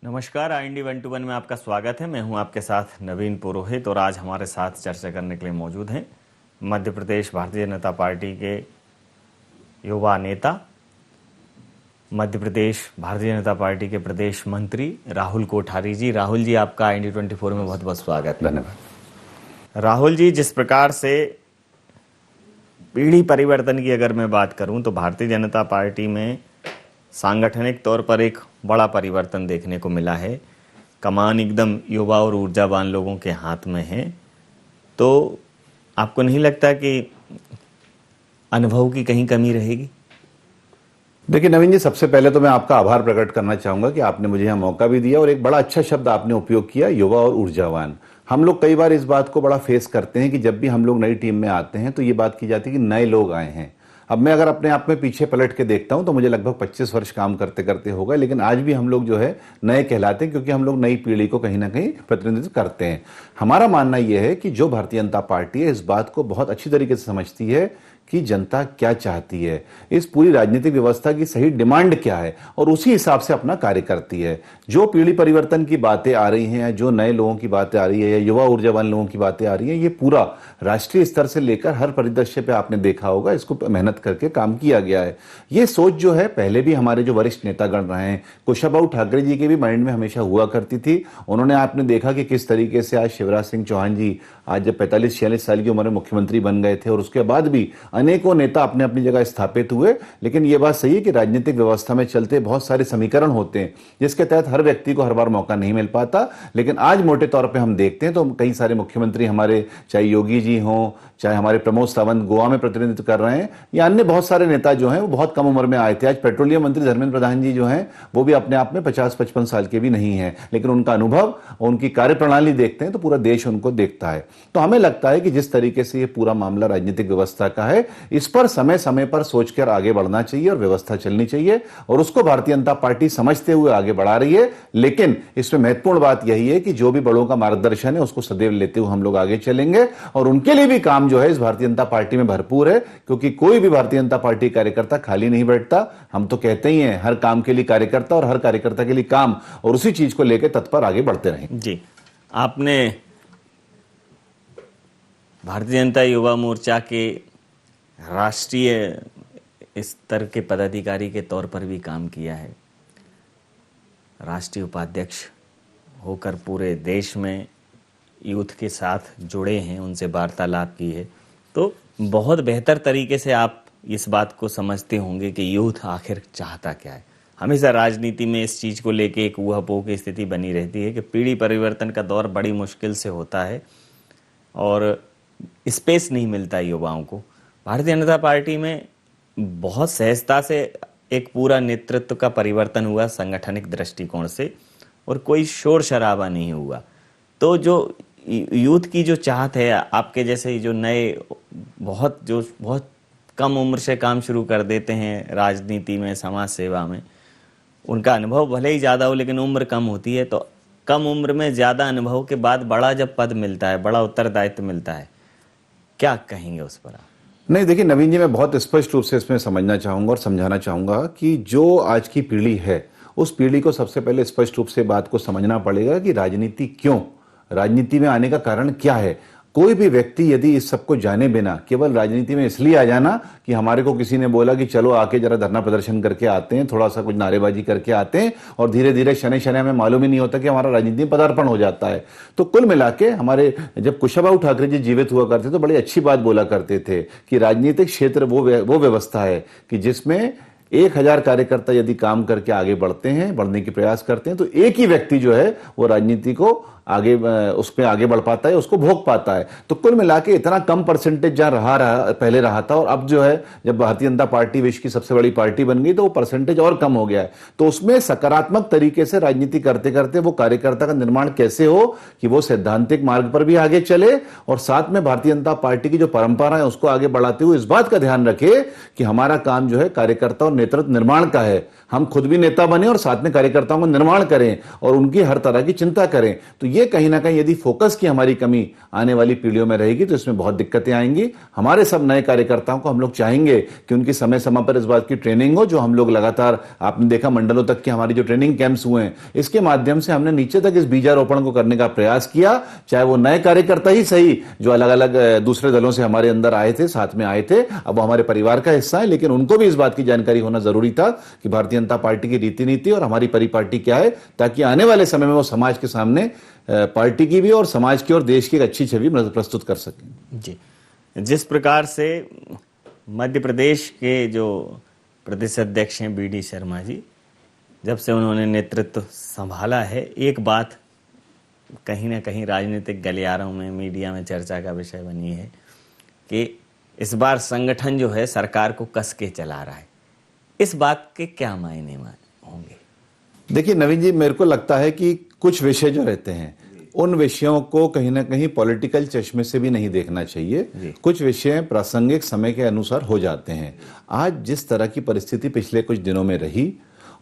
नमस्कार, IND 121 में आपका स्वागत है। मैं हूं आपके साथ नवीन पुरोहित और आज हमारे साथ चर्चा करने के लिए मौजूद हैं मध्य प्रदेश भारतीय जनता पार्टी के युवा नेता, मध्य प्रदेश भारतीय जनता पार्टी के प्रदेश मंत्री राहुल कोठारी जी। राहुल जी, आपका IND 24 में बहुत बहुत स्वागत है। धन्यवाद। राहुल जी, जिस प्रकार से पीढ़ी परिवर्तन की अगर मैं बात करूं तो भारतीय जनता पार्टी में सांगठनिक तौर पर एक बड़ा परिवर्तन देखने को मिला है। कमान एकदम युवा और ऊर्जावान लोगों के हाथ में है। तो आपको नहीं लगता कि अनुभव की कहीं कमी रहेगी? देखिए नवीन जी, सबसे पहले तो मैं आपका आभार प्रकट करना चाहूंगा कि आपने मुझे यहाँ मौका भी दिया और एक बड़ा अच्छा शब्द आपने उपयोग किया, युवा और ऊर्जावान। हम लोग कई बार इस बात को बड़ा फेस करते हैं कि जब भी हम लोग नई टीम में आते हैं तो ये बात की जाती है कि नए लोग आए हैं। अब मैं अगर अपने आप में पीछे पलट के देखता हूं तो मुझे लगभग 25 वर्ष काम करते करते होगा, लेकिन आज भी हम लोग जो है नए कहलाते हैं क्योंकि हम लोग नई पीढ़ी को कहीं ना कहीं प्रतिनिधित्व करते हैं। हमारा मानना यह है कि जो भारतीय जनता पार्टी है इस बात को बहुत अच्छी तरीके से समझती है कि जनता क्या चाहती है, इस पूरी राजनीतिक व्यवस्था की सही डिमांड क्या है और उसी हिसाब से अपना कार्य करती है। जो पीढ़ी परिवर्तन की बातें आ रही हैं, जो नए लोगों की बातें आ रही है या युवा ऊर्जावान लोगों की बातें आ रही हैं, ये पूरा राष्ट्रीय स्तर से लेकर हर परिदृश्य पे आपने देखा होगा, इसको मेहनत करके काम किया गया है। ये सोच जो है पहले भी हमारे जो वरिष्ठ नेतागण रहे हैं, कुशाभाऊ ठाकरे जी के भी माइंड में हमेशा हुआ करती थी। उन्होंने आपने देखा कि किस तरीके से आज शिवराज सिंह चौहान जी आज जब 45-46 साल की उम्र में मुख्यमंत्री बन गए थे और उसके बाद भी अनेकों नेता अपने अपनी जगह स्थापित हुए। लेकिन यह बात सही है कि राजनीतिक व्यवस्था में चलते बहुत सारे समीकरण होते हैं जिसके तहत हर व्यक्ति को हर बार मौका नहीं मिल पाता। लेकिन आज मोटे तौर पे हम देखते हैं तो कई सारे मुख्यमंत्री हमारे, चाहे योगी जी हों, चाहे हमारे प्रमोद सावंत गोवा में प्रतिनिधित्व कर रहे हैं, या अन्य बहुत सारे नेता जो हैं वो बहुत कम उम्र में आए थे। आज पेट्रोलियम मंत्री धर्मेंद्र प्रधान जी जो हैं वो भी अपने आप में 50-55 साल के भी नहीं है, लेकिन उनका अनुभव और उनकी कार्यप्रणाली देखते हैं तो पूरा देश उनको देखता है। तो हमें लगता है कि जिस तरीके से ये पूरा मामला राजनीतिक व्यवस्था का है, इस पर समय समय पर सोचकर आगे बढ़ना चाहिए और व्यवस्था चलनी चाहिए और उसको भारतीय जनता पार्टी समझते हुए आगे बढ़ा रही है। लेकिन इसमें महत्वपूर्ण बात यही है कि जो भी बड़ों का मार्गदर्शन है उसको सदैव लेते हुए हम लोग आगे चलेंगे और उनके लिए भी काम जो है इस भारतीय जनता पार्टी में भरपूर है, क्योंकि कोई भी भारतीय जनता पार्टी कार्यकर्ता खाली नहीं बैठता। हम तो कहते ही हैं हर काम के लिए कार्यकर्ता और हर कार्यकर्ता के लिए काम, और उसी चीज को लेकर तत्पर आगे बढ़ते रहेंगे। जी, आपने भारतीय जनता युवा मोर्चा के राष्ट्रीय स्तर के पदाधिकारी के तौर पर भी काम किया है, राष्ट्रीय उपाध्यक्ष होकर पूरे देश में यूथ के साथ जुड़े हैं, उनसे वार्तालाप की है। तो बहुत बेहतर तरीके से आप इस बात को समझते होंगे कि यूथ आखिर चाहता क्या है। हमेशा राजनीति में इस चीज़ को लेके एक ऊहापोह की स्थिति बनी रहती है कि पीढ़ी परिवर्तन का दौर बड़ी मुश्किल से होता है और स्पेस नहीं मिलता युवाओं को। भारतीय जनता पार्टी में बहुत सहजता से एक पूरा नेतृत्व का परिवर्तन हुआ संगठनिक दृष्टिकोण से और कोई शोर शराबा नहीं हुआ। तो जो यूथ की जो चाहत है, आपके जैसे जो नए बहुत कम उम्र से काम शुरू कर देते हैं राजनीति में, समाज सेवा में, उनका अनुभव भले ही ज़्यादा हो लेकिन उम्र कम होती है। तो कम उम्र में ज़्यादा अनुभव के बाद बड़ा जब पद मिलता है, बड़ा उत्तरदायित्व मिलता है, क्या कहेंगे उस पर आप? नहीं, देखिए नवीन जी, मैं बहुत स्पष्ट रूप से इसमें समझना चाहूंगा और समझाना चाहूंगा कि जो आज की पीढ़ी है उस पीढ़ी को सबसे पहले स्पष्ट रूप से बात को समझना पड़ेगा कि राजनीति क्यों, राजनीति में आने का कारण क्या है। कोई भी व्यक्ति यदि इस सबको जाने बिना केवल राजनीति में इसलिए आ जाना कि हमारे को किसी ने बोला कि चलो आके जरा धरना प्रदर्शन करके आते हैं, थोड़ा सा कुछ नारेबाजी करके आते हैं, और धीरे धीरे शनि शनि हमें मालूम ही नहीं होता कि हमारा राजनीति में पदार्पण हो जाता है। तो कुल मिला के हमारे जब कुशाभाऊ ठाकरे जी जीवित हुआ करते तो बड़ी अच्छी बात बोला करते थे कि राजनीतिक क्षेत्र वो व्यवस्था है कि जिसमें 1000 कार्यकर्ता यदि काम करके आगे बढ़ते हैं, बढ़ने की प्रयास करते हैं, तो एक ही व्यक्ति जो है वो राजनीति को आगे उसमें आगे बढ़ पाता है, उसको भोग पाता है। तो कुल मिला के इतना कम परसेंटेज जहां पहले रहा था और अब जो है जब भारतीय जनता पार्टी विश्व की सबसे बड़ी पार्टी बन गई तो वो परसेंटेज और कम हो गया है। तो उसमें सकारात्मक तरीके से राजनीति करते करते वो कार्यकर्ता का निर्माण कैसे हो कि वो सैद्धांतिक मार्ग पर भी आगे चले और साथ में भारतीय जनता पार्टी की जो परंपरा है उसको आगे बढ़ाते हुए इस बात का ध्यान रखे कि हमारा काम जो है कार्यकर्ता और नेतृत्व निर्माण का है। हम खुद भी नेता बने और साथ में कार्यकर्ताओं को निर्माण करें और उनकी हर तरह की चिंता करें। तो ये कहीं ना कहीं यदि फोकस की हमारी कमी आने वाली पीढ़ियों में रहेगी तो इसमें बहुत दिक्कतें आएंगी। हमारे सब नए कार्यकर्ताओं को हम लोग चाहेंगे कि उनकी समय समय पर इस बात की ट्रेनिंग हो, जो हम लोग लगातार, आपने देखा मंडलों तक की हमारी जो ट्रेनिंग कैंप्स हुए हैं, इसके माध्यम से हमने नीचे तक इस बीजारोपण को करने का प्रयास किया। चाहे वो नए कार्यकर्ता ही सही जो अलग अलग दूसरे दलों से हमारे अंदर आए थे, साथ में आए थे, अब वो हमारे परिवार का हिस्सा है, लेकिन उनको भी इस बात की जानकारी होना जरूरी था कि भारतीय जनता पार्टी की रीति नीति और हमारी परिपाटी क्या है, ताकि आने वाले समय में वो समाज के सामने पार्टी की भी और समाज की और देश की एक अच्छी छवि प्रस्तुत कर सकें। जी, जिस प्रकार से मध्य प्रदेश के जो प्रदेश अध्यक्ष हैं BD शर्मा जी, जब से उन्होंने नेतृत्व संभाला है, एक बात कहीं ना कहीं राजनीतिक गलियारों में, मीडिया में चर्चा का विषय बनी है कि इस बार संगठन जो है सरकार को कस के चला रहा है। इस बात के क्या मायने होंगे? देखिए नवीन जी, मेरे को लगता है कि कुछ विषय जो रहते हैं उन विषयों को कहीं ना कहीं पॉलिटिकल चश्मे से भी नहीं देखना चाहिए। कुछ विषय प्रासंगिक समय के अनुसार हो जाते हैं। आज जिस तरह की परिस्थिति पिछले कुछ दिनों में रही,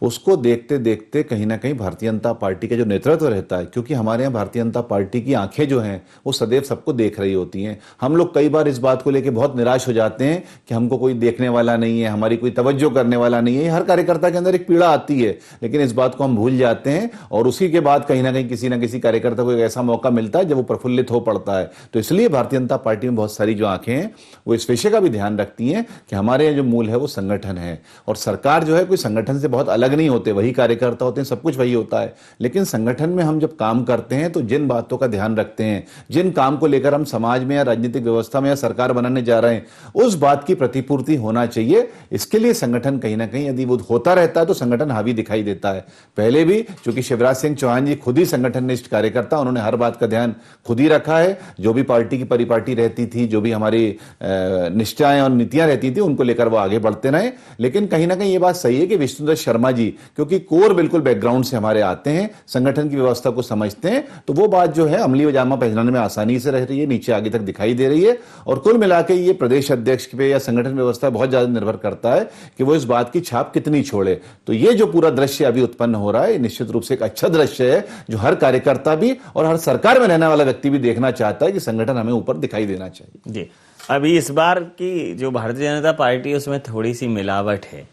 उसको देखते देखते कहीं ना कहीं भारतीय जनता पार्टी का जो नेतृत्व रहता है, क्योंकि हमारे यहाँ भारतीय जनता पार्टी की आंखें जो हैं वो सदैव सबको देख रही होती हैं। हम लोग कई बार इस बात को लेकर बहुत निराश हो जाते हैं कि हमको कोई देखने वाला नहीं है, हमारी कोई तवज्जो करने वाला नहीं है। हर कार्यकर्ता के अंदर एक पीड़ा आती है, लेकिन इस बात को हम भूल जाते हैं और उसी के बाद कहीं ना कहीं किसी ना किसी कार्यकर्ता को एक ऐसा मौका मिलता है जब वो प्रफुल्लित हो पड़ता है। तो इसलिए भारतीय जनता पार्टी में बहुत सारी जो आंखें हैं वो इस विषय का भी ध्यान रखती हैं कि हमारे यहाँ जो मूल है वो संगठन है, और सरकार जो है कोई संगठन से बहुत अलग नहीं होते, वही कार्यकर्ता होते हैं, सब कुछ वही होता है। लेकिन संगठन में हम जब काम करते हैं तो जिन बातों का ध्यान रखते हैं, जिन काम को लेकर हम समाज में या राजनीतिक व्यवस्था में या सरकार बनाने जा रहे हैं, उस बात की प्रतिपूर्ति होना चाहिए। इसके लिए संगठन कहीं ना कहीं यदि वो होता रहता है तो संगठन हावी दिखाई देता है। पहले भी चूंकि शिवराज सिंह चौहान जी खुद ही संगठननिष्ठ कार्यकर्ता, उन्होंने हर बात का ध्यान खुद ही रखा है। जो भी पार्टी की परिपाटी रहती थी, जो भी हमारी निष्ठाएं और नीतियां रहती थी, उनको लेकर वो आगे बढ़ते रहे। लेकिन कहीं ना कहीं ये बात सही है कि विष्णुदत्त शर्मा जी, क्योंकि कोर बिल्कुल बैकग्राउंड से हमारे आते हैं, संगठन की व्यवस्था को समझते हैं, तो वो बात जो है अमली जामा पहनाने में आसानी से रह रही है, नीचे आगे तक दिखाई दे रही है। और कुल मिलाकर ये प्रदेश अध्यक्ष पे या संगठन व्यवस्था बहुत ज्यादा निर्भर करता है कि वो इस बात की छाप कितनी छोड़े। तो ये जो पूरा दृश्य अभी उत्पन्न हो रहा है, निश्चित रूप से एक अच्छा दृश्य है जो हर कार्यकर्ता भी और हर सरकार में रहने वाला व्यक्ति भी देखना चाहता है कि संगठन हमें ऊपर दिखाई देना चाहिए। जी, अभी इस बार की जो भारतीय जनता पार्टी, उसमें थोड़ी सी मिलावट है।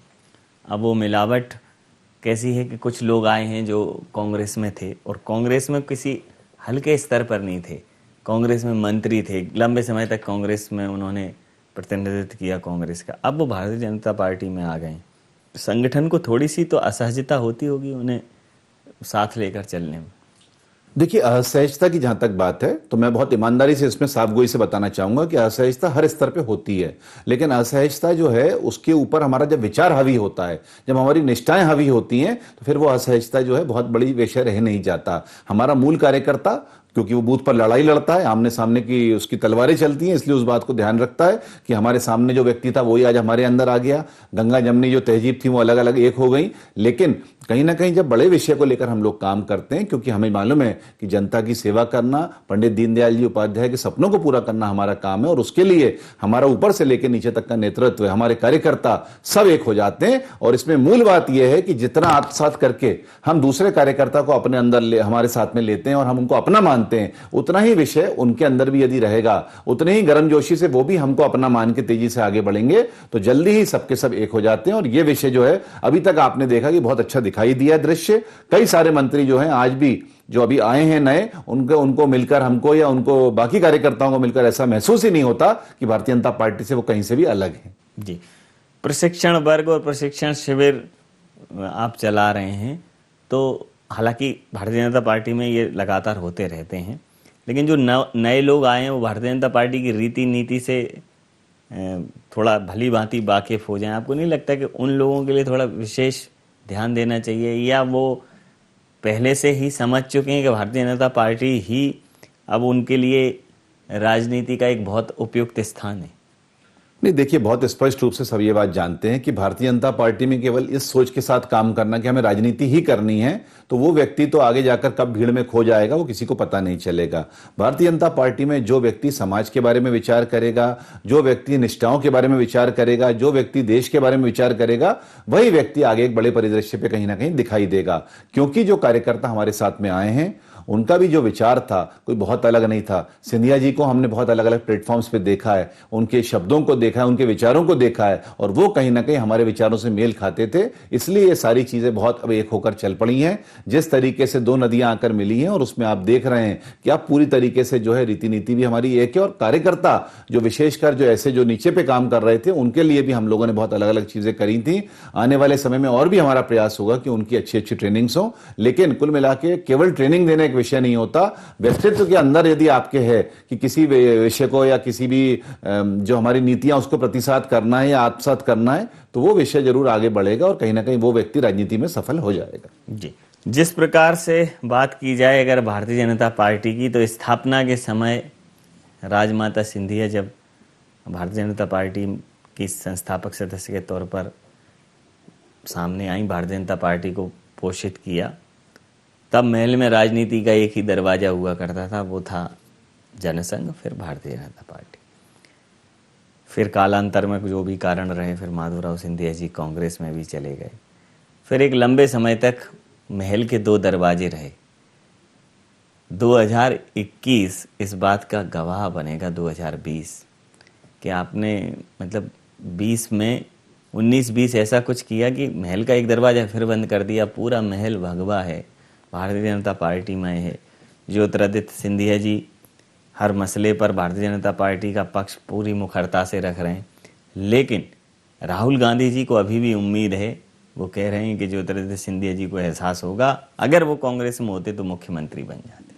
अब वो मिलावट कैसी है कि कुछ लोग आए हैं जो कांग्रेस में थे और कांग्रेस में किसी हल्के स्तर पर नहीं थे, कांग्रेस में मंत्री थे, लंबे समय तक कांग्रेस में उन्होंने प्रतिनिधित्व किया कांग्रेस का, अब वो भारतीय जनता पार्टी में आ गए। संगठन को थोड़ी सी तो असहजता होती होगी उन्हें साथ लेकर चलने में। देखिए, असहजता की जहां तक बात है तो मैं बहुत ईमानदारी से इसमें साफगोई से बताना चाहूंगा कि असहजता हर स्तर पे होती है, लेकिन असहजता जो है उसके ऊपर हमारा जब विचार हावी होता है, जब हमारी निष्ठाएं हावी होती हैं, तो फिर वो असहजता जो है बहुत बड़ी विषय रह नहीं जाता। हमारा मूल कार्यकर्ता, क्योंकि वो बूथ पर लड़ाई लड़ता है, आमने सामने की उसकी तलवारें चलती हैं, इसलिए उस बात को ध्यान रखता है कि हमारे सामने जो व्यक्ति था वही आज हमारे अंदर आ गया। गंगा जमनी जो तहजीब थी वो अलग अलग एक हो गई। लेकिन कहीं ना कहीं जब बड़े विषय को लेकर हम लोग काम करते हैं, क्योंकि हमें मालूम है कि जनता की सेवा करना, पंडित दीनदयाल जी उपाध्याय के सपनों को पूरा करना हमारा काम है, और उसके लिए हमारा ऊपर से लेकर नीचे तक का नेतृत्व है, हमारे कार्यकर्ता सब एक हो जाते हैं। और इसमें मूल बात यह है कि जितना आत्मसात करके हम दूसरे कार्यकर्ता को अपने अंदर हमारे साथ में लेते हैं और हम उनको अपना मानते हैं, उतना ही विषय उनके अंदर भी यदि रहेगा, उतने ही गर्मजोशी से वो भी हमको अपना मान के तेजी से आगे बढ़ेंगे, तो जल्दी ही सबके सब एक हो जाते हैं। और ये विषय जो है अभी तक आपने देखा कि बहुत अच्छा दिखाई दिया दृश्य। कई सारे मंत्री जो हैं आज भी जो अभी आए हैं नए, उनको मिलकर हमको या उनको बाकी कार्यकर्ताओं को मिलकर ऐसा महसूस ही नहीं होता कि भारतीय जनता पार्टी से वो कहीं से भी अलग है। जी, प्रशिक्षण वर्ग और प्रशिक्षण शिविर आप चला रहे हैं, तो हालांकि भारतीय जनता पार्टी में ये लगातार होते रहते हैं, लेकिन जो नए लोग आए हैं वो भारतीय जनता पार्टी की रीति नीति से थोड़ा भली भांति वाकिफ हो जाएं। आपको नहीं लगता कि उन लोगों के लिए थोड़ा विशेष ध्यान देना चाहिए, या वो पहले से ही समझ चुके हैं कि भारतीय जनता पार्टी ही अब उनके लिए राजनीति का एक बहुत उपयुक्त स्थान है? नहीं, देखिए, बहुत स्पष्ट रूप से सब ये बात जानते हैं कि भारतीय जनता पार्टी में केवल इस सोच के साथ काम करना कि हमें राजनीति ही करनी है, तो वो व्यक्ति तो आगे जाकर कब भीड़ में खो जाएगा वो किसी को पता नहीं चलेगा। भारतीय जनता पार्टी में जो व्यक्ति समाज के बारे में विचार करेगा, जो व्यक्ति निष्ठाओं के बारे में विचार करेगा, जो व्यक्ति देश के बारे में विचार करेगा, वही व्यक्ति आगे एक बड़े परिदृश्य पे कहीं ना कहीं दिखाई देगा। क्योंकि जो कार्यकर्ता हमारे साथ में आए हैं उनका भी जो विचार था कोई बहुत अलग नहीं था। सिंधिया जी को हमने बहुत अलग अलग प्लेटफॉर्म्स पे देखा है, उनके शब्दों को देखा है, उनके विचारों को देखा है, और वो कहीं ना कहीं हमारे विचारों से मेल खाते थे। इसलिए ये सारी चीजें बहुत अब एक होकर चल पड़ी हैं। जिस तरीके से दो नदियां आकर मिली हैं और उसमें आप देख रहे हैं कि आप पूरी तरीके से जो है रीति नीति भी हमारी एक है, और कार्यकर्ता जो विशेषकर जो ऐसे जो नीचे पे काम कर रहे थे उनके लिए भी हम लोगों ने बहुत अलग अलग चीजें करी थी। आने वाले समय में और भी हमारा प्रयास होगा कि उनकी अच्छी अच्छी ट्रेनिंग्स हो। लेकिन कुल मिला के केवल ट्रेनिंग देना एक विषय नहीं होता, व्यक्तित्व के अंदर यदि आपके है कि किसी विषय को या किसी भी जो हमारी नीतियां उसको प्रतिसाद करना है या आत्मसात करना है, तो वो विषय जरूर आगे बढ़ेगा और कहीं ना कहीं वो व्यक्ति राजनीति में सफल हो जाएगा। जी, जिस प्रकार से बात की जाए अगर भारतीय जनता पार्टी की, तो स्थापना के समय राजमाता सिंधिया जब भारतीय जनता पार्टी की संस्थापक सदस्य के तौर पर सामने आई, भारतीय जनता पार्टी को पोषित किया, तब महल में राजनीति का एक ही दरवाजा हुआ करता था, वो था जनसंघ, फिर भारतीय जनता पार्टी। फिर कालांतर में जो भी कारण रहे, फिर माधवराव सिंधिया जी कांग्रेस में भी चले गए। फिर एक लंबे समय तक महल के दो दरवाजे रहे। 2021 इस बात का गवाह बनेगा, 2020, कि आपने मतलब 20 में 19-20 ऐसा कुछ किया कि महल का एक दरवाजा फिर बंद कर दिया। पूरा महल भगवा है, भारतीय जनता पार्टी में है। ज्योतिरादित्य सिंधिया जी हर मसले पर भारतीय जनता पार्टी का पक्ष पूरी मुखरता से रख रहे हैं, लेकिन राहुल गांधी जी को अभी भी उम्मीद है। वो कह रहे हैं कि ज्योतिरादित्य सिंधिया जी को एहसास होगा, अगर वो कांग्रेस में होते तो मुख्यमंत्री बन जाते।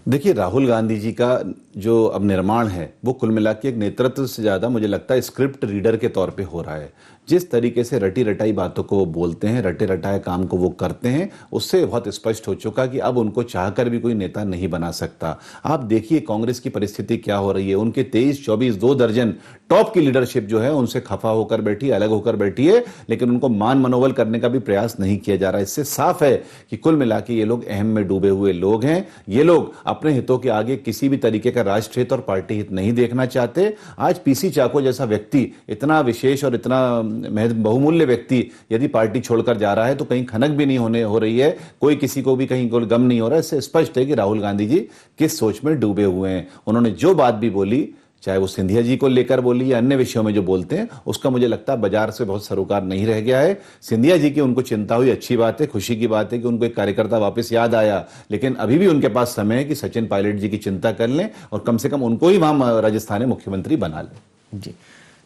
देखिए, राहुल गांधी जी का जो अब निर्माण है वो कुल मिला के एक नेतृत्व से ज्यादा मुझे लगता है स्क्रिप्ट रीडर के तौर पे हो रहा है। जिस तरीके से रटी रटाई बातों को वो बोलते हैं, रटे रटाए काम को वो करते हैं, उससे बहुत स्पष्ट हो चुका कि अब उनको चाहकर भी कोई नेता नहीं बना सकता। आप देखिए कांग्रेस की परिस्थिति क्या हो रही है। उनके 23-24 2 दर्जन टॉप की लीडरशिप जो है उनसे खफा होकर बैठी, अलग होकर बैठी है, लेकिन उनको मान मनोबल करने का भी प्रयास नहीं किया जा रहा। इससे साफ है कि कुल मिला के ये लोग अहम में डूबे हुए लोग हैं। ये लोग अपने हितों के आगे किसी भी तरीके का राष्ट्र हित और पार्टी हित नहीं देखना चाहते। आज पीसी चाको जैसा व्यक्ति, इतना विशेष और इतना बहुमूल्य व्यक्ति यदि पार्टी छोड़कर जा रहा है तो कहीं खनक भी नहीं हो रही है, कोई किसी को भी कहीं कोई गम नहीं हो रहा है। इससे स्पष्ट है कि राहुल गांधी जी किस सोच में डूबे हुए हैं। उन्होंने जो बात भी बोली, चाहे वो सिंधिया जी को लेकर बोली या अन्य विषयों में जो बोलते हैं, उसका मुझे लगता है बाजार से बहुत सरोकार नहीं रह गया है। सिंधिया जी की उनको चिंता हुई, अच्छी बात है, खुशी की बात है कि उनको एक कार्यकर्ता वापस याद आया, लेकिन अभी भी उनके पास समय है कि सचिन पायलट जी की चिंता कर लें और कम से कम उनको ही वहां राजस्थान में मुख्यमंत्री बना लें। जी,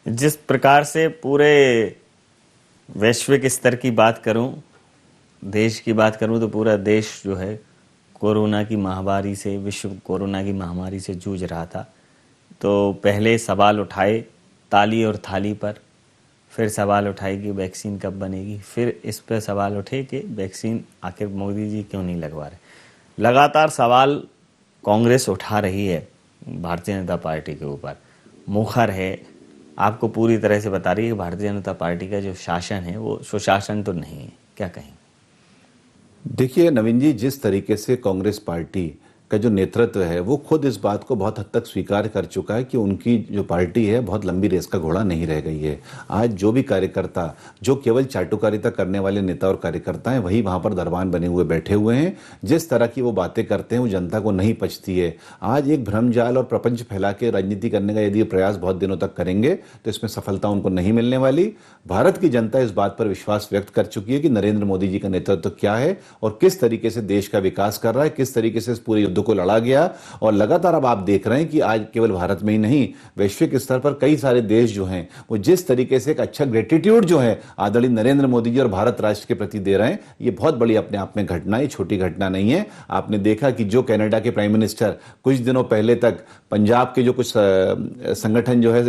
जिस प्रकार से पूरे वैश्विक स्तर की बात करूं, देश की बात करूं, तो पूरा देश जो है कोरोना की महामारी से, विश्व कोरोना की महामारी से जूझ रहा था। तो पहले सवाल उठाए ताली और थाली पर, फिर सवाल उठाए कि वैक्सीन कब बनेगी, फिर इस पर सवाल उठे कि वैक्सीन आखिर मोदी जी क्यों नहीं लगवा रहे। लगातार सवाल कांग्रेस उठा रही है भारतीय जनता पार्टी के ऊपर, मुखर है, आपको पूरी तरह से बता रही है कि भारतीय जनता पार्टी का जो शासन है वो सुशासन तो नहीं है। क्या कहें? देखिए नवीन जी, जिस तरीके से कांग्रेस पार्टी का जो नेतृत्व है वो खुद इस बात को बहुत हद तक स्वीकार कर चुका है कि उनकी जो पार्टी है बहुत लंबी रेस का घोड़ा नहीं रह गई है। आज जो भी कार्यकर्ता, जो केवल चाटुकारिता करने वाले नेता और कार्यकर्ता हैं, वही वहां पर दरबान बने हुए बैठे हुए हैं। जिस तरह की वो बातें करते हैं वो जनता को नहीं पचती है। आज एक भ्रमजाल और प्रपंच फैला के राजनीति करने का यदि प्रयास बहुत दिनों तक करेंगे तो इसमें सफलता उनको नहीं मिलने वाली। भारत की जनता इस बात पर विश्वास व्यक्त कर चुकी है कि नरेंद्र मोदी जी का नेतृत्व क्या है और किस तरीके से देश का विकास कर रहा है, किस तरीके से इस पूरे युद्ध को लड़ा गया। और लगातार अब आप देख रहे हैं कि आज केवल भारत में ही नहीं, वैश्विक स्तर पर कई सारे देश जो हैं वो जिस तरीके से एक अच्छा ग्रेटिट्यूड जो है आदरणीय नरेंद्र मोदी जी और भारत राष्ट्र के प्रति दे रहे हैं, ये बहुत बड़ी अपने आप में घटना है, छोटी घटना नहीं है। आपने देखा कि जो कनाडा के प्राइम मिनिस्टर कुछ दिनों पहले तक पंजाब के जो कुछ संगठन जो है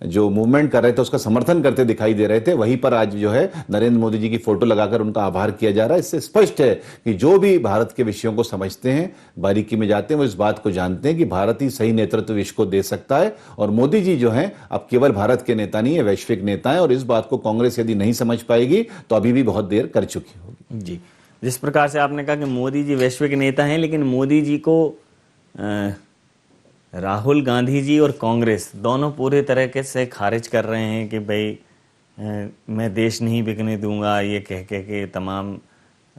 जो मूवमेंट कर रहे थे उसका समर्थन करते दिखाई दे रहे थे, वहीं पर आज जो है नरेंद्र मोदी जी की फोटो लगाकर उनका आभार किया जा रहा है। इससे स्पष्ट है कि जो भी भारत के विषयों को समझते हैं, बारीकी में जाते हैं, वो इस बात को जानते हैं कि भारत ही सही नेतृत्व विश्व को दे सकता है। और मोदी जी जो हैं अब केवल भारत के नेता नहीं है, वैश्विक नेता है। और इस बात को कांग्रेस यदि नहीं समझ पाएगी तो अभी भी बहुत देर कर चुकी होगी। जी, जिस प्रकार से आपने कहा कि मोदी जी वैश्विक नेता हैं, लेकिन मोदी जी को राहुल गांधी जी और कांग्रेस दोनों पूरे तरीके से खारिज कर रहे हैं कि भाई मैं देश नहीं बिकने दूंगा, ये कह के तमाम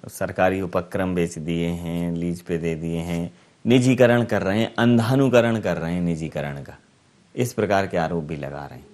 सरकारी उपक्रम बेच दिए हैं, लीज पे दे दिए हैं, निजीकरण कर रहे हैं, अंधानुकरण कर रहे हैं निजीकरण का, इस प्रकार के आरोप भी लगा रहे हैं।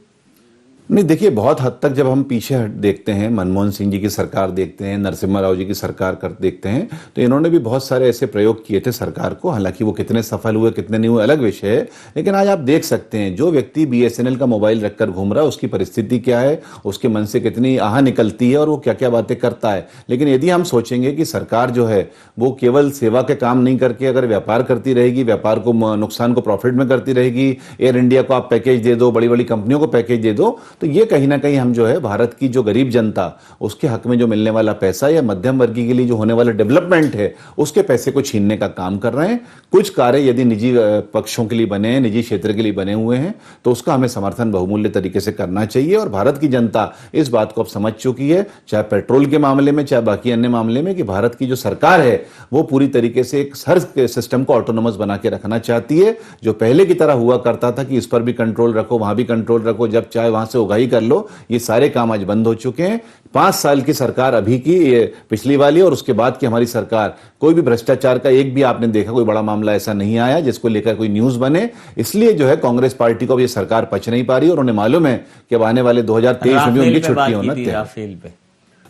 नहीं, देखिए, बहुत हद तक जब हम पीछे देखते हैं, मनमोहन सिंह जी की सरकार देखते हैं, नरसिम्हा राव जी की सरकार देखते हैं, तो इन्होंने भी बहुत सारे ऐसे प्रयोग किए थे सरकार को। हालांकि वो कितने सफल हुए कितने नहीं हुए अलग विषय है, लेकिन आज आप देख सकते हैं जो व्यक्ति बीएसएनएल का मोबाइल रखकर घूम रहा है उसकी परिस्थिति क्या है, उसके मन से कितनी आह निकलती है और वो क्या क्या बातें करता है। लेकिन यदि हम सोचेंगे कि सरकार जो है वो केवल सेवा के काम नहीं करके अगर व्यापार करती रहेगी, व्यापार को नुकसान को प्रॉफिट में करती रहेगी, एयर इंडिया को आप पैकेज दे दो, बड़ी बड़ी कंपनियों को पैकेज दे दो, तो ये कहीं ना कहीं हम जो है भारत की जो गरीब जनता उसके हक में जो मिलने वाला पैसा या मध्यम वर्गीय के लिए जो होने वाला डेवलपमेंट है उसके पैसे को छीनने का काम कर रहे हैं। कुछ कार्य यदि निजी पक्षों के लिए बने हैं, निजी क्षेत्र के लिए बने हुए हैं, तो उसका हमें समर्थन बहुमूल्य तरीके से करना चाहिए। और भारत की जनता इस बात को अब समझ चुकी है, चाहे पेट्रोल के मामले में चाहे बाकी अन्य मामले में, कि भारत की जो सरकार है वो पूरी तरीके से एक हर सिस्टम को ऑटोनोमस बना के रखना चाहती है। जो पहले की तरह हुआ करता था कि इस पर भी कंट्रोल रखो, वहां भी कंट्रोल रखो, जब चाहे वहां से उगाही कर लो, ये सारे काम आज बंद हो चुके हैं। 5 साल की सरकार अभी की, ये पिछली वाली और उसके बाद की हमारी सरकार, कोई भी भ्रष्टाचार का एक भी आपने देखा कोई बड़ा मामला ऐसा नहीं आया जिसको लेकर कोई न्यूज बने। इसलिए जो है कांग्रेस पार्टी को अब ये सरकार पच नहीं पा रही और उन्हें मालूम है कि अब आने वाले 2023 में भी उनकी छुट्टी होना तय है। राफेल पे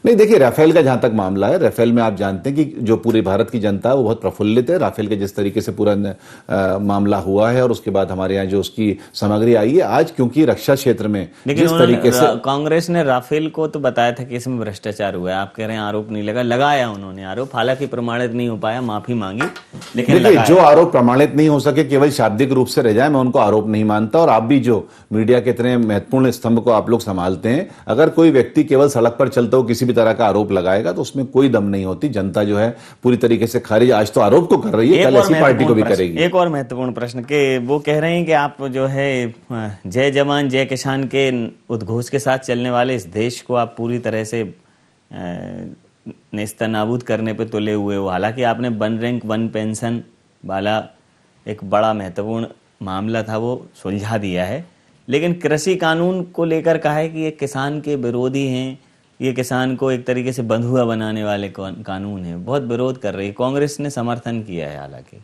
नहीं, देखिए, राफेल का जहां तक मामला है, राफेल में आप जानते हैं कि जो पूरे भारत की जनता है वो बहुत प्रफुल्लित है। राफेल के जिस तरीके से पूरा मामला हुआ है और उसके बाद हमारे यहाँ जो उसकी सामग्री आई है आज, क्योंकि रक्षा क्षेत्र में जिस तरीके से कांग्रेस ने राफेल को तो बताया था कि इसमें भ्रष्टाचार हुआ है, आप कह रहे हैं आरोप नहीं लगा, लगाया उन्होंने आरोप, हालांकि प्रमाणित नहीं हो पाया, माफी मांगी, लेकिन देखिए, जो आरोप प्रमाणित नहीं हो सके, केवल शाब्दिक रूप से रह जाए, मैं उनको आरोप नहीं मानता। और आप भी जो मीडिया के इतने महत्वपूर्ण स्तंभ को आप लोग संभालते हैं, अगर कोई व्यक्ति केवल सड़क पर चलता हो किसी भी तरह का आरोप लगाएगा तो उसमें कोई दम नहीं होती। जनता जो है पूरी तरीके से खारिज आज तो आरोप को कर रही है, कल ऐसी पार्टी को भी करेगी। एक और महत्वपूर्ण प्रश्न के वो कह रहे हैं कि आप जो है जय जवान जय किसान के उद्घोष के साथ चलने वाले इस देश को आप पूरी तरह से नेस्तनाबूद करने पे तुले हुए हो। हालांकि आपने वन रैंक वन पेंशन वाला एक बड़ा महत्वपूर्ण मामला था वो सुलझा दिया है, लेकिन कृषि कानून को लेकर कहा है कि ये किसान के विरोधी हैं, ये किसान को एक तरीके से बंधुआ बनाने वाले कानून है, बहुत विरोध कर रही है। कांग्रेस ने समर्थन किया है। हालांकि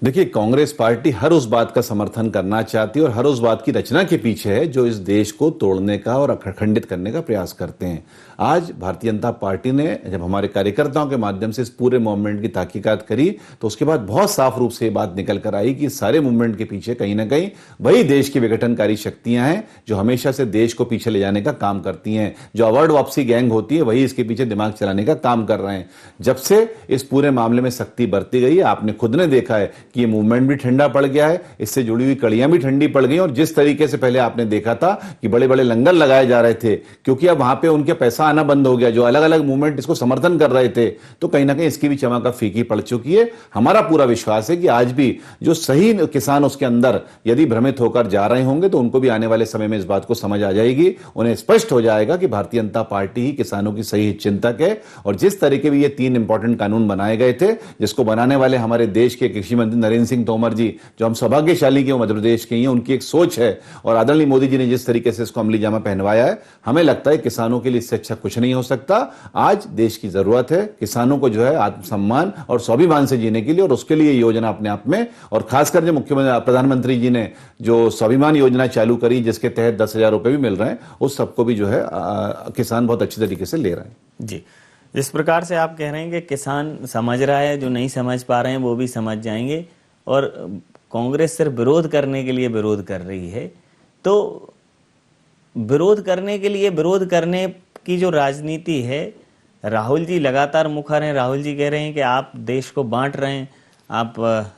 देखिए, कांग्रेस पार्टी हर उस बात का समर्थन करना चाहती है और हर उस बात की रचना के पीछे है जो इस देश को तोड़ने का और अखंडित करने का प्रयास करते हैं। आज भारतीय जनता पार्टी ने जब हमारे कार्यकर्ताओं के माध्यम से इस पूरे मूवमेंट की तहकीकात करी तो उसके बाद बहुत साफ रूप से ये बात निकल कर आई कि सारे मूवमेंट के पीछे कहीं ना कहीं वही देश की विघटनकारी शक्तियां हैं जो हमेशा से देश को पीछे ले जाने का काम करती हैं। जो अवार्ड वापसी गैंग होती है वही इसके पीछे दिमाग चलाने का काम कर रहे हैं। जब से इस पूरे मामले में सख्ती बरती गई, आपने खुद ने देखा है कि ये मूवमेंट भी ठंडा पड़ गया है, इससे जुड़ी हुई कड़ियां भी ठंडी पड़ गई। और जिस तरीके से पहले आपने देखा था कि बड़े बड़े लंगर लगाए जा रहे थे, क्योंकि अब वहां पे उनके पैसा आना बंद हो गया, जो अलग अलग मूवमेंट इसको समर्थन कर रहे थे, तो कहीं ना कहीं इसकी भी चमक अब फीकी पड़ चुकी है। हमारा पूरा विश्वास है कि आज भी जो सही किसान उसके अंदर यदि भ्रमित होकर जा रहे होंगे तो उनको भी आने वाले समय में इस बात को समझ आ जाएगी, उन्हें स्पष्ट हो जाएगा कि भारतीय जनता पार्टी ही किसानों की सही चिंतक है। और जिस तरीके भी ये 3 इंपॉर्टेंट कानून बनाए गए थे, जिसको बनाने वाले हमारे देश के कृषि मंत्री नरेंद्र सिंह तोमर जी, जो हम सौभाग्यशाली के मध्य प्रदेश के हैं, उनकी एक सोच है और आदरणीय मोदी जी ने जिस तरीके से इसको अमली जामा पहनवाया है, हमें लगता है किसानों के लिए इससे अच्छा कुछ नहीं हो सकता। आज देश की जरूरत है किसानों को जो है आत्मसम्मान और स्वाभिमान से जीने के लिए, और उसके लिए योजना अपने आप में, और खासकर जो मुख्यमंत्री प्रधानमंत्री जी ने जो स्वाभिमान योजना चालू करी जिसके तहत 10,000 रुपए भी मिल रहे हैं, उस सबको भी जो है किसान बहुत अच्छी तरीके से ले रहे हैं। जी, जिस प्रकार से आप कह रहे हैं कि किसान समझ रहा है, जो नहीं समझ पा रहे हैं वो भी समझ जाएंगे, और कांग्रेस सिर्फ विरोध करने के लिए विरोध कर रही है, तो विरोध करने के लिए विरोध करने की जो राजनीति है, राहुल जी लगातार मुखर हैं। राहुल जी कह रहे हैं कि आप देश को बांट रहे हैं, आप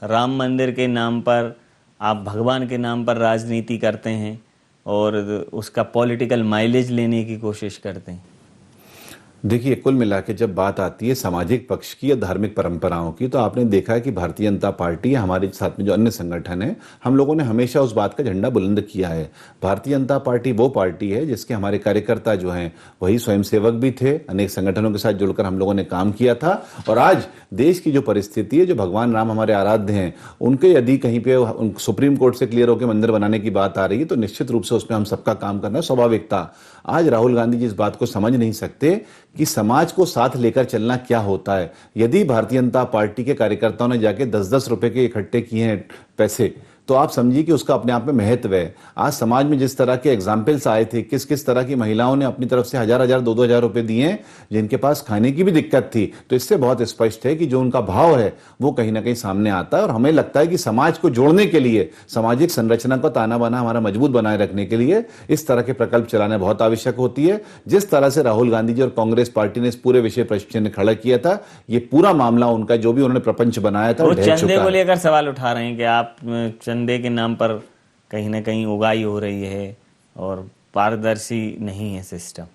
राम मंदिर के नाम पर, आप भगवान के नाम पर राजनीति करते हैं और उसका पॉलिटिकल माइलेज लेने की कोशिश करते हैं। देखिए, कुल मिला के जब बात आती है सामाजिक पक्ष की या धार्मिक परंपराओं की, तो आपने देखा है कि भारतीय जनता पार्टी हमारे साथ में जो अन्य संगठन है, हम लोगों ने हमेशा उस बात का झंडा बुलंद किया है। भारतीय जनता पार्टी वो पार्टी है जिसके हमारे कार्यकर्ता जो हैं वही स्वयंसेवक भी थे, अनेक संगठनों के साथ जुड़कर हम लोगों ने काम किया था। और आज देश की जो परिस्थिति है, जो भगवान राम हमारे आराध्य हैं, उनके यदि कहीं पे सुप्रीम कोर्ट से क्लियर होकर मंदिर बनाने की बात आ रही है तो निश्चित रूप से उसमें हम सबका काम करना स्वाभाविक था। आज राहुल गांधी जी इस बात को समझ नहीं सकते कि समाज को साथ लेकर चलना क्या होता है। यदि भारतीय जनता पार्टी के कार्यकर्ताओं ने जाके 10-10 रुपए के इकट्ठे किए हैं पैसे, तो आप समझिए कि उसका अपने आप में महत्व है। आज समाज में जिस तरह के एग्जाम्पल्स आए थे, किस किस तरह की महिलाओं ने अपनी तरफ से 1000-1000, 2-2000 रुपए दिए हैं, जिनके पास खाने की भी दिक्कत थी, तो इससे बहुत स्पष्ट है कि जो उनका भाव है वो कहीं ना कहीं सामने आता है। और हमें लगता है कि समाज को जोड़ने के लिए, सामाजिक संरचना को ताना बाना हमारा मजबूत बनाए रखने के लिए इस तरह के प्रकल्प चलाना बहुत आवश्यक होती है। जिस तरह से राहुल गांधी जी और कांग्रेस पार्टी ने इस पूरे विषय प्रश्न खड़ा किया था, ये पूरा मामला उनका जो भी उन्होंने प्रपंच बनाया था वो ढह चंदे चुका को है। लेकर सवाल उठा रहे हैं कि आप चंदे के नाम पर कहीं ना कहीं उगाही हो रही है और पारदर्शी नहीं है सिस्टम।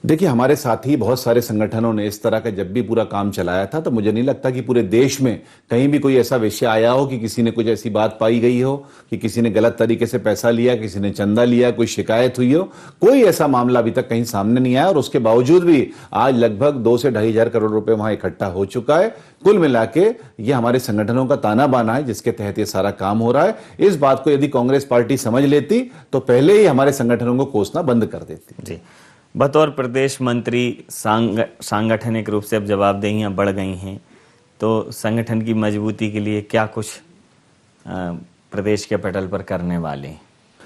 देखिए, हमारे साथ ही बहुत सारे संगठनों ने इस तरह का जब भी पूरा काम चलाया था, तो मुझे नहीं लगता कि पूरे देश में कहीं भी कोई ऐसा विषय आया हो कि किसी ने कुछ ऐसी बात पाई गई हो कि किसी ने गलत तरीके से पैसा लिया, किसी ने चंदा लिया, कोई शिकायत हुई हो। कोई ऐसा मामला अभी तक कहीं सामने नहीं आया। और उसके बावजूद भी आज लगभग 2 से 2,500 करोड़ रुपए वहां इकट्ठा हो चुका है। कुल मिला के ये हमारे संगठनों का ताना बाना है जिसके तहत ये सारा काम हो रहा है। इस बात को यदि कांग्रेस पार्टी समझ लेती तो पहले ही हमारे संगठनों को कोसना बंद कर देती। जी, बतौर प्रदेश मंत्री सांगठनिक रूप से अब जवाबदेहियां बढ़ गई हैं, तो संगठन की मजबूती के लिए क्या कुछ प्रदेश के पटल पर करने वाले हैं?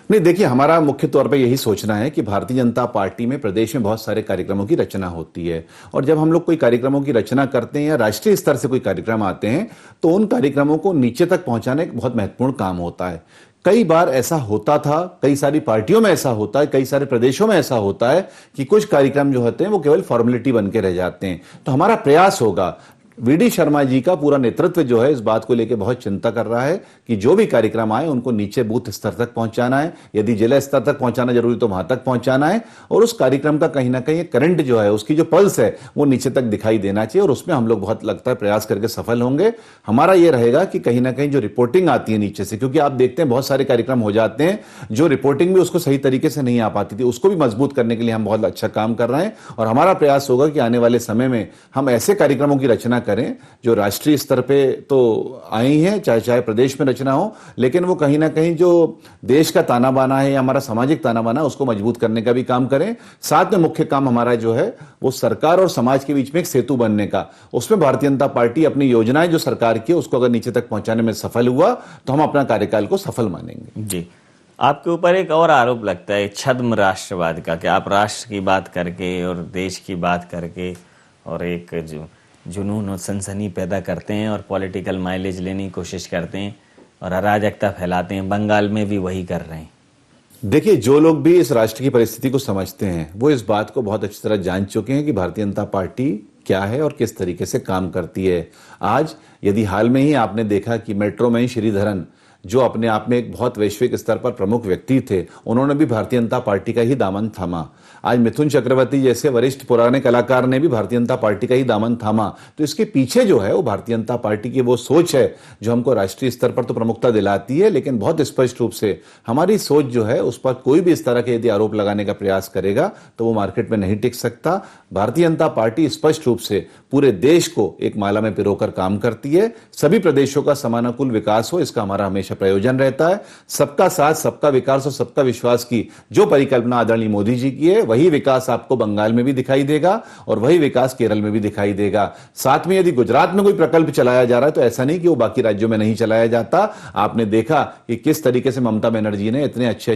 नहीं, देखिए, हमारा मुख्य तौर पे यही सोचना है कि भारतीय जनता पार्टी में प्रदेश में बहुत सारे कार्यक्रमों की रचना होती है। और जब हम लोग कोई कार्यक्रमों की रचना करते हैं या राष्ट्रीय स्तर से कोई कार्यक्रम आते हैं, तो उन कार्यक्रमों को नीचे तक पहुंचाने एक बहुत महत्वपूर्ण काम होता है। कई बार ऐसा होता था, कई सारी पार्टियों में ऐसा होता है, कई सारे प्रदेशों में ऐसा होता है कि कुछ कार्यक्रम जो होते हैं वो केवल फॉर्मेलिटी बन के रह जाते हैं। तो हमारा प्रयास होगा, वीडी शर्मा जी का पूरा नेतृत्व जो है इस बात को लेकर बहुत चिंता कर रहा है कि जो भी कार्यक्रम आए उनको नीचे बूथ स्तर तक पहुंचाना है। यदि जिला स्तर तक पहुंचाना जरूरी तो वहां तक पहुंचाना है। और उस कार्यक्रम का कहीं ना कहीं करंट जो है, उसकी जो पल्स है, वो नीचे तक दिखाई देना चाहिए। और उसमें हम लोग बहुत लगता है प्रयास करके सफल होंगे। हमारा यह रहेगा कि कहीं ना कहीं जो रिपोर्टिंग आती है नीचे से, क्योंकि आप देखते हैं बहुत सारे कार्यक्रम हो जाते हैं जो रिपोर्टिंग भी उसको सही तरीके से नहीं आ पाती थी, उसको भी मजबूत करने के लिए हम बहुत अच्छा काम कर रहे हैं। और हमारा प्रयास होगा कि आने वाले समय में हम ऐसे कार्यक्रमों की रचना करें जो राष्ट्रीय स्तर पे तो आई हैं, चाहे प्रदेश में रचना हो, लेकिन वो कहीं ना कहीं जो देश का ताना बाना है या हमारा सामाजिक ताना बाना है उसको मजबूत करने का भी काम करें। साथ में मुख्य काम हमारा जो है वो सरकार और समाज के बीच में एक सेतु बनने का। उसमें भारतीय जनता पार्टी अपनी योजनाएं जो सरकार की है उसको अगर नीचे तक पहुंचाने में सफल हुआ तो हम अपना कार्यकाल को सफल मानेंगे। जी, आपके ऊपर एक और आरोप लगता है छद्म राष्ट्रवाद का, कि आप राष्ट्र की बात करके और देश की बात करके और एक जो जुनून और सनसनी पैदा करते हैं और पॉलिटिकल माइलेज लेने की कोशिश करते हैं और अराजकता फैलाते हैं। बंगाल में भी वही कर रहे हैं। देखिए, जो लोग भी इस राष्ट्र की परिस्थिति को समझते हैं वो इस बात को बहुत अच्छी तरह जान चुके हैं कि भारतीय जनता पार्टी क्या है और किस तरीके से काम करती है। आज यदि हाल में ही आपने देखा कि मेट्रो में श्रीधरन, जो अपने आप में एक बहुत वैश्विक स्तर पर प्रमुख व्यक्ति थे, उन्होंने भी भारतीय जनता पार्टी का ही दामन थामा। आज मिथुन चक्रवर्ती जैसे वरिष्ठ पुराने कलाकार ने भी भारतीय जनता पार्टी का ही दामन थामा। तो इसके पीछे जो है वो भारतीय जनता पार्टी की वो सोच है जो हमको राष्ट्रीय स्तर पर तो प्रमुखता दिलाती है, लेकिन बहुत स्पष्ट रूप से हमारी सोच जो है उस पर कोई भी इस तरह के यदि आरोप लगाने का प्रयास करेगा तो वो मार्केट में नहीं टिक सकता। भारतीय जनता पार्टी स्पष्ट रूप से पूरे देश को एक माला में पिरोकर काम करती है। सभी प्रदेशों का समानाकुल विकास हो, इसका हमारा हमेशा प्रयोजन रहता है। सबका साथ, सबका विकास और सबका विश्वास की जो परिकल्पना आदरणीय मोदी जी की है, वही विकास आपको बंगाल में भी दिखाई देगा और वही विकास केरल में भी दिखाई देगा। साथ में यदि गुजरात में कोई प्रकल्प चलाया जा रहा है तो ऐसा नहीं कि वो बाकी राज्यों में नहीं चलाया जाता। आपने देखा कि किस तरीके से ममता बनर्जी ने इतने अच्छे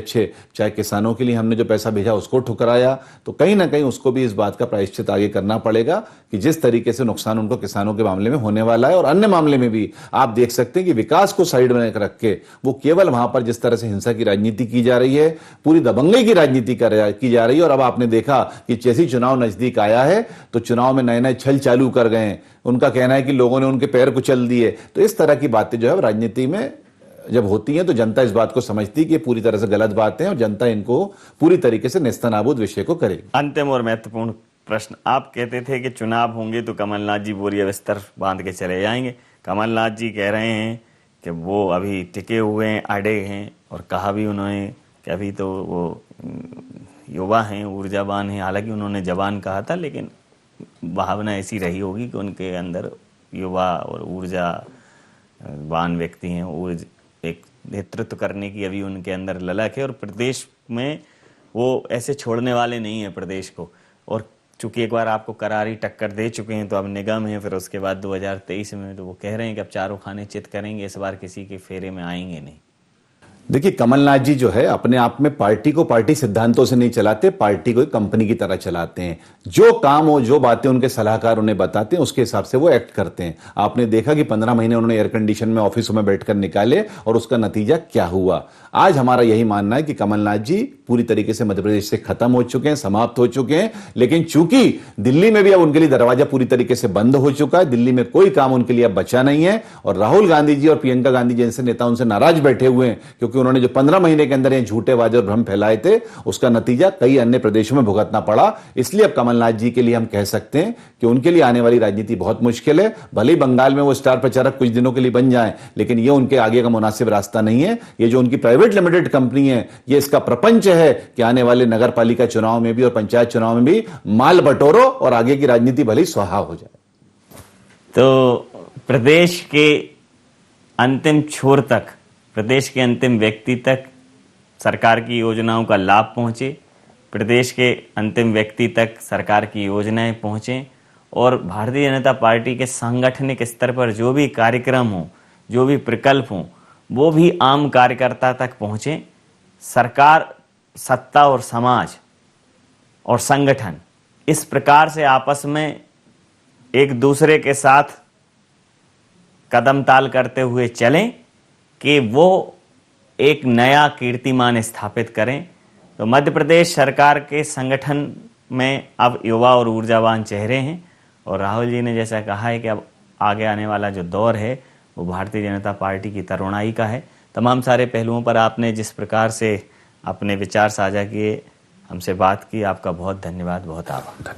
चाहे किसानों के लिए हमने जो पैसा भेजा उसको ठुकराया। तो कहीं ना कहीं उसको भी इस बात का प्रायश्चित आगे करना पड़ेगा कि जिस तरीके से नुकसान उनको किसानों के मामले में होने वाला है और अन्य मामले में भी आप देख सकते हैं कि विकास को साइड में रख के वो केवल वहां पर जिस तरह से हिंसा की राजनीति की जा रही है, पूरी दबंगई की राजनीति की जा रही है। और अब आपने देखा कि जैसे ही चुनाव नजदीक आया है तो चुनाव में नए नए छल चालू कर गए हैं। उनका कहना है कि लोगों ने उनके पैर कुचल दिए। तो इस तरह की बातें जो है राजनीति में जब होती हैं तो जनता इस बात को समझती है कि पूरी तरह से गलत बात है और जनता इनको पूरी तरीके से नेस्तनाबूद विषय को करेगी। अंतिम और महत्वपूर्ण प्रश्न, आप कहते थे कि चुनाव होंगे तो कमलनाथ जी बोरिया बिस्तर बांध के चले जाएंगे। कमलनाथ जी कह रहे हैं कि वो अभी टिके हुए हैं, अड़े हैं, और कहा भी उन्होंने कि अभी तो वो युवा हैं, ऊर्जावान हैं। हालांकि उन्होंने जवान कहा था, लेकिन भावना ऐसी रही होगी कि उनके अंदर युवा और ऊर्जावान व्यक्ति हैं, एक नेतृत्व करने की अभी उनके अंदर ललक है। और प्रदेश में वो ऐसे छोड़ने वाले नहीं है प्रदेश को। और चूंकि एक बार आपको करारी टक्कर दे चुके हैं तो अब निगम है, फिर उसके बाद 2023 में तो वो कह रहे हैं कि अब चारों खाने चित करेंगे, इस बार किसी के फेरे में आएंगे नहीं। देखिए, कमलनाथ जी जो है अपने आप में पार्टी को पार्टी सिद्धांतों से नहीं चलाते, पार्टी को एक कंपनी की तरह चलाते हैं। जो काम हो, जो बातें उनके सलाहकार उन्हें बताते हैं, उसके हिसाब से वो एक्ट करते हैं। आपने देखा कि 15 महीने उन्होंने एयर कंडीशन में ऑफिसों में बैठकर निकाले और उसका नतीजा क्या हुआ। आज हमारा यही मानना है कि कमलनाथ जी पूरी तरीके से मध्य प्रदेश से खत्म हो चुके हैं, समाप्त हो चुके हैं। लेकिन चूंकि दिल्ली में भी अब उनके लिए दरवाजा पूरी तरीके से बंद हो चुका है, दिल्ली में कोई काम उनके लिए अब बचा नहीं है, और राहुल गांधी जी और प्रियंका गांधी जैसे नेता उनसे नाराज बैठे हुए हैं, क्योंकि उन्होंने जो 15 महीने के अंदर ये झूठे वादे और भ्रम फैलाए थे, उसका नतीजा कई अन्य प्रदेशों में भुगतना पड़ा। इसलिए अब कमलनाथ जी के लिए हम कह सकते हैं कि उनके लिए आने वाली राजनीति बहुत मुश्किल है। भले ही बंगाल में वो स्टार प्रचारक कुछ दिनों के लिए बन जाएं, लेकिन ये उनके आगे का मुनासिब रास्ता नहीं है। ये जो उनकी प्राइवेट लिमिटेड कंपनी है, ये इसका प्रपंच है कि आने वाले नगर पालिका चुनाव में भी और पंचायत चुनाव में भी माल बटोरो और आगे की राजनीति भले ही स्वाहा हो जाए। तो प्रदेश के अंतिम छोर तक, प्रदेश के अंतिम व्यक्ति तक सरकार की योजनाओं का लाभ पहुंचे, प्रदेश के अंतिम व्यक्ति तक सरकार की योजनाएं पहुंचें, और भारतीय जनता पार्टी के सांगठनिक स्तर पर जो भी कार्यक्रम हो, जो भी प्रकल्प हों, वो भी आम कार्यकर्ता तक पहुंचे। सरकार, सत्ता और समाज और संगठन इस प्रकार से आपस में एक दूसरे के साथ कदम ताल करते हुए चलें कि वो एक नया कीर्तिमान स्थापित करें। तो मध्य प्रदेश सरकार के संगठन में अब युवा और ऊर्जावान चेहरे हैं, और राहुल जी ने जैसा कहा है कि अब आगे आने वाला जो दौर है वो भारतीय जनता पार्टी की तरुणाई का है। तमाम सारे पहलुओं पर आपने जिस प्रकार से अपने विचार साझा किए, हमसे बात की, आपका बहुत धन्यवाद, बहुत आभार।